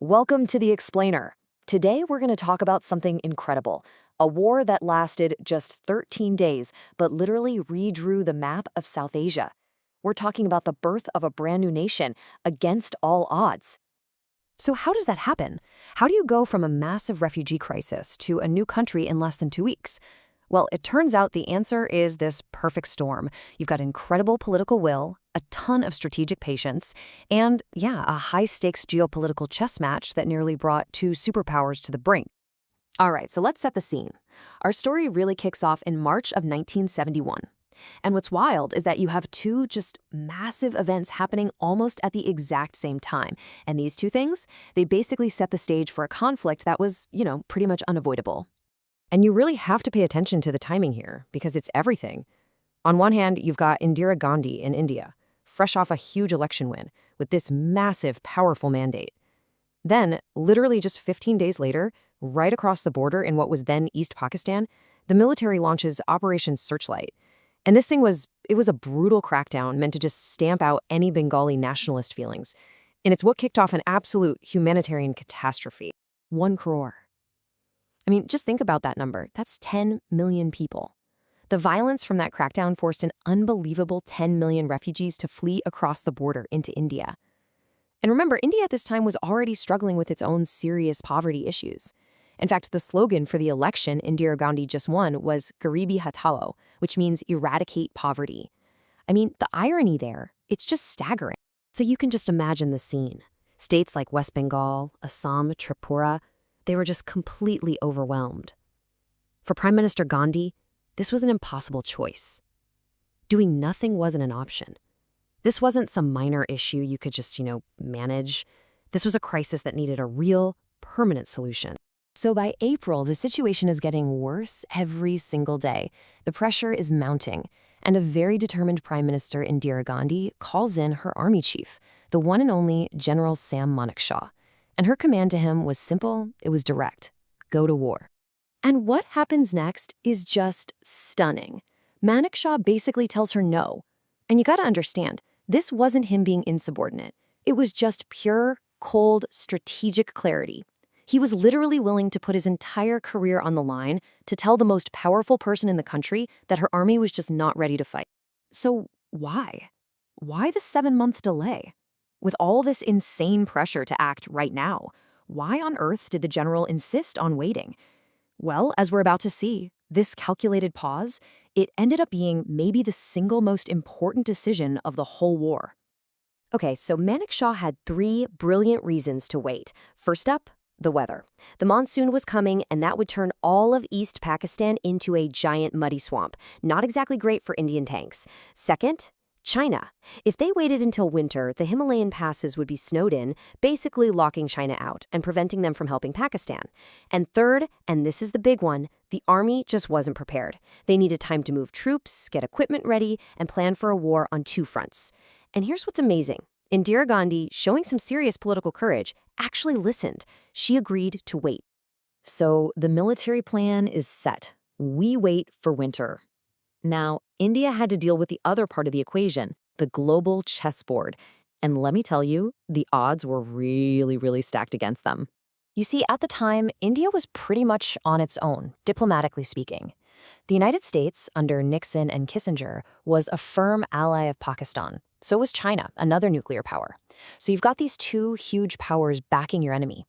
Welcome to The Explainer. Today we're going to talk about something incredible, a war that lasted just 13 days, but literally redrew the map of South Asia. We're talking about the birth of a brand new nation against all odds. So how does that happen? How do you go from a massive refugee crisis to a new country in less than 2 weeks? Well, it turns out the answer is this perfect storm. You've got incredible political will, a ton of strategic patience, and, a high-stakes geopolitical chess match that nearly brought two superpowers to the brink. All right, so let's set the scene. Our story really kicks off in March of 1971. And what's wild is that you have two just massive events happening almost at the exact same time. And these two things, they basically set the stage for a conflict that was, pretty much unavoidable. And you really have to pay attention to the timing here, because it's everything. On one hand, you've got Indira Gandhi in India, fresh off a huge election win, with this massive, powerful mandate. Then, literally just 15 days later, right across the border in what was then East Pakistan, the military launches Operation Searchlight. And this thing was a brutal crackdown meant to just stamp out any Bengali nationalist feelings. And it's what kicked off an absolute humanitarian catastrophe. 1 crore. I mean, just think about that number. That's 10 million people. The violence from that crackdown forced an unbelievable 10 million refugees to flee across the border into India. And remember, India at this time was already struggling with its own serious poverty issues. In fact, the slogan for the election Indira Gandhi just won was Garibi Hatao, which means eradicate poverty. I mean, the irony there, it's just staggering. So you can just imagine the scene. States like West Bengal, Assam, Tripura, they were just completely overwhelmed. For Prime Minister Gandhi, this was an impossible choice. Doing nothing wasn't an option. This wasn't some minor issue you could just, manage. This was a crisis that needed a real, permanent solution. So by April, the situation is getting worse every single day. The pressure is mounting, and a very determined Prime Minister Indira Gandhi calls in her army chief, the one and only General Sam Manekshaw. And her command to him was simple, it was direct. Go to war. And what happens next is just stunning. Manekshaw basically tells her no. And you gotta understand, this wasn't him being insubordinate. It was just pure, cold, strategic clarity. He was literally willing to put his entire career on the line to tell the most powerful person in the country that her army was just not ready to fight. So why? Why the 7-month delay? With all this insane pressure to act right now, why on earth did the general insist on waiting? Well, as we're about to see, this calculated pause, it ended up being maybe the single most important decision of the whole war. Okay, so Manekshaw had 3 brilliant reasons to wait. First up, the weather. The monsoon was coming, and that would turn all of East Pakistan into a giant muddy swamp. Not exactly great for Indian tanks. Second, China. If they waited until winter, the Himalayan passes would be snowed in, basically locking China out and preventing them from helping Pakistan. And third, and this is the big one, the army just wasn't prepared. They needed time to move troops, get equipment ready, and plan for a war on 2 fronts. And here's what's amazing. Indira Gandhi, showing some serious political courage, actually listened. She agreed to wait. So the military plan is set. We wait for winter. Now, India had to deal with the other part of the equation, the global chessboard. And let me tell you, the odds were really, really stacked against them. You see, at the time, India was pretty much on its own, diplomatically speaking. The United States, under Nixon and Kissinger, was a firm ally of Pakistan. So was China, another nuclear power. So you've got these 2 huge powers backing your enemy.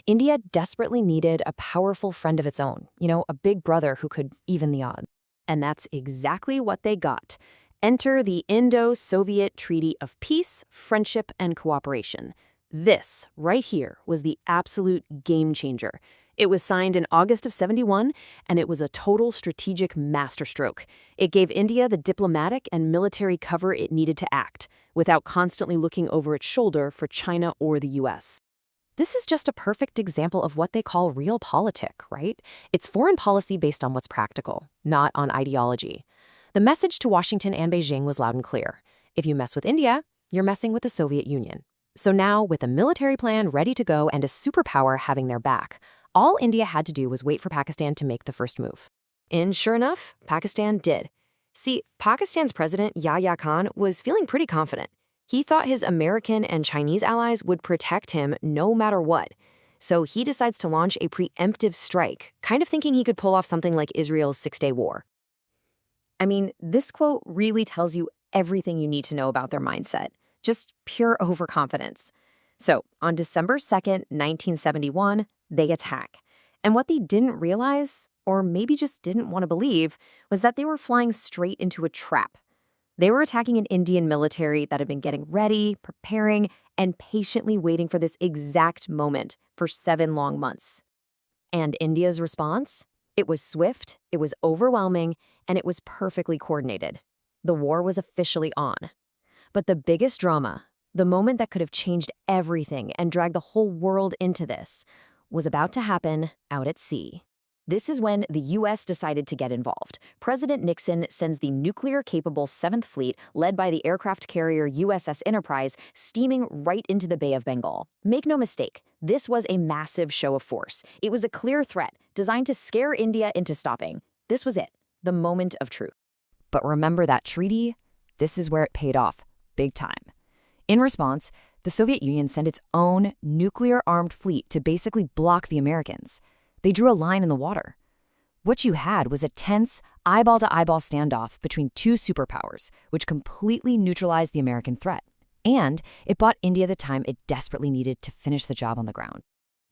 India desperately needed a powerful friend of its own, a big brother who could even the odds. And that's exactly what they got. Enter the Indo-Soviet Treaty of Peace, Friendship, and Cooperation. This, right here, was the absolute game changer. It was signed in August of '71, and it was a total strategic masterstroke. It gave India the diplomatic and military cover it needed to act, without constantly looking over its shoulder for China or the US. This is just a perfect example of what they call realpolitik, right? It's foreign policy based on what's practical, not on ideology. The message to Washington and Beijing was loud and clear. If you mess with India, you're messing with the Soviet Union. So now, with a military plan ready to go and a superpower having their back, all India had to do was wait for Pakistan to make the first move. And sure enough, Pakistan did. See, Pakistan's president, Yahya Khan, was feeling pretty confident. He thought his American and Chinese allies would protect him no matter what. So he decides to launch a preemptive strike, kind of thinking he could pull off something like Israel's Six-Day War. I mean, this quote really tells you everything you need to know about their mindset. Just pure overconfidence. So, on December 2nd, 1971, they attack. And what they didn't realize, or maybe just didn't want to believe, was that they were flying straight into a trap. They were attacking an Indian military that had been getting ready, preparing, and patiently waiting for this exact moment for 7 long months. And India's response? It was swift, it was overwhelming, and it was perfectly coordinated. The war was officially on. But the biggest drama, the moment that could have changed everything and dragged the whole world into this, was about to happen out at sea. This is when the U.S. decided to get involved. President Nixon sends the nuclear-capable 7th Fleet, led by the aircraft carrier USS Enterprise, steaming right into the Bay of Bengal. Make no mistake, this was a massive show of force. It was a clear threat, designed to scare India into stopping. This was it, the moment of truth. But remember that treaty? This is where it paid off, big time. In response, the Soviet Union sent its own nuclear-armed fleet to basically block the Americans. They drew a line in the water. What you had was a tense, eyeball-to-eyeball standoff between two superpowers, which completely neutralized the American threat. And it bought India the time it desperately needed to finish the job on the ground.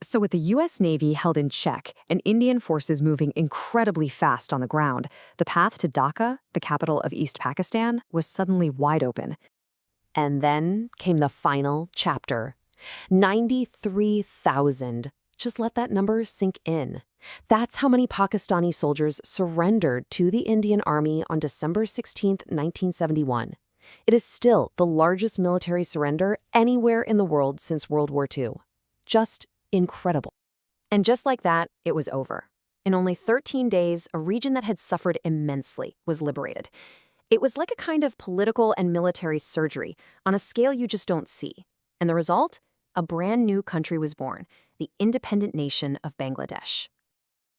So with the U.S. Navy held in check and Indian forces moving incredibly fast on the ground, the path to Dhaka, the capital of East Pakistan, was suddenly wide open. And then came the final chapter. 93,000. Just let that number sink in. That's how many Pakistani soldiers surrendered to the Indian Army on December 16, 1971. It is still the largest military surrender anywhere in the world since World War II. Just incredible. And just like that, it was over. In only 13 days, a region that had suffered immensely was liberated. It was like a kind of political and military surgery on a scale you just don't see. And the result? A brand new country was born, the independent nation of Bangladesh.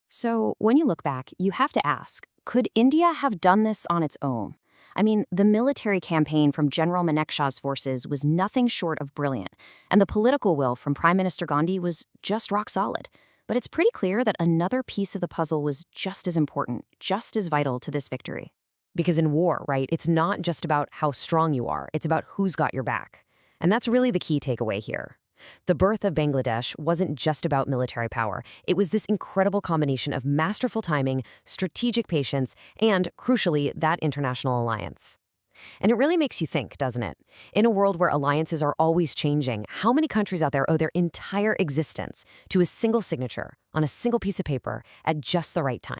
So when you look back, you have to ask, could India have done this on its own? I mean, the military campaign from General Manekshaw's forces was nothing short of brilliant, and the political will from Prime Minister Gandhi was just rock solid. But it's pretty clear that another piece of the puzzle was just as important, just as vital to this victory. Because in war, right, it's not just about how strong you are, it's about who's got your back. And that's really the key takeaway here. The birth of Bangladesh wasn't just about military power. It was this incredible combination of masterful timing, strategic patience, and, crucially, that international alliance. And it really makes you think, doesn't it? In a world where alliances are always changing, how many countries out there owe their entire existence to a single signature on a single piece of paper at just the right time?